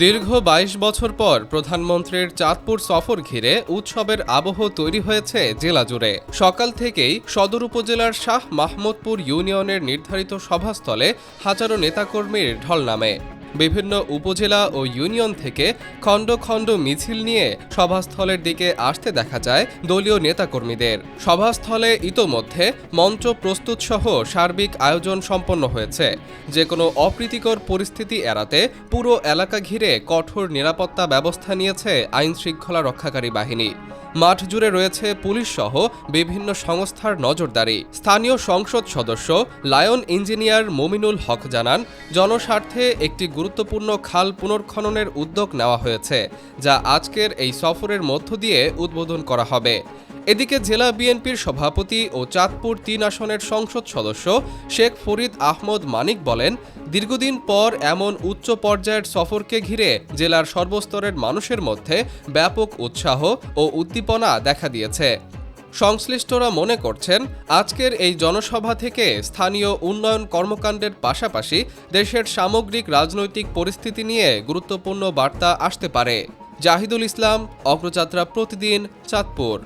দীর্ঘ ২২ বছর পর প্রধানমন্ত্রীর চাঁদপুর সফর ঘিরে উৎসবের আবহ তৈরি হয়েছে জেলা জুড়ে। সকাল থেকেই সদর উপজেলার শাহ মাহমুদপুর ইউনিয়নের নির্ধারিত সভাস্থলে হাজারো নেতাকর্মীর ঢল নামে। বিভিন্ন উপজেলা ও ইউনিয়ন থেকে খণ্ড খণ্ড মিছিল নিয়ে সভাস্থলের দিকে আসতে দেখা যায় দলীয় নেতাকর্মীদের। সভাস্থলে ইতোমধ্যে মঞ্চ প্রস্তুতসহ সার্বিক আয়োজন সম্পন্ন হয়েছে। যে কোনো অপ্রীতিকর পরিস্থিতি এড়াতে পুরো এলাকা ঘিরে কঠোর নিরাপত্তা ব্যবস্থা নিয়েছে আইনশৃঙ্খলা রক্ষাকারী বাহিনী। মাঠ জুড়ে রয়েছে পুলিশসহ বিভিন্ন সংস্থার নজরদারি। স্থানীয় সংসদ সদস্য লায়ন ইঞ্জিনিয়ার মমিনুল হক জানান, জনস্বার্থে একটি গুরুত্বপূর্ণ খাল পুনর্খননের উদ্যোগ নেওয়া হয়েছে, যা আজকের এই সফরের মধ্য দিয়ে উদ্বোধন করা হবে। এদিকে জেলা বিএনপির সভাপতি ও চাঁদপুর ৩ আসনের সংসদ সদস্য শেখ ফরিদ আহমদ মানিক বলেন, দীর্ঘদিন পর এমন উচ্চ পর্যায়ের সফরকে ঘিরে জেলার সর্বস্তরের মানুষের মধ্যে ব্যাপক উৎসাহ ও উদ্দীপনা দেখা দিয়েছে। সংশ্লিষ্টরা মনে করছেন, আজকের এই জনসভা থেকে স্থানীয় উন্নয়ন কর্মকাণ্ডের পাশাপাশি দেশের সামগ্রিক রাজনৈতিক পরিস্থিতি নিয়ে গুরুত্বপূর্ণ বার্তা আসতে পারে। জাহিদুল ইসলাম, অগ্রযাত্রা প্রতিদিন, চাঁদপুর।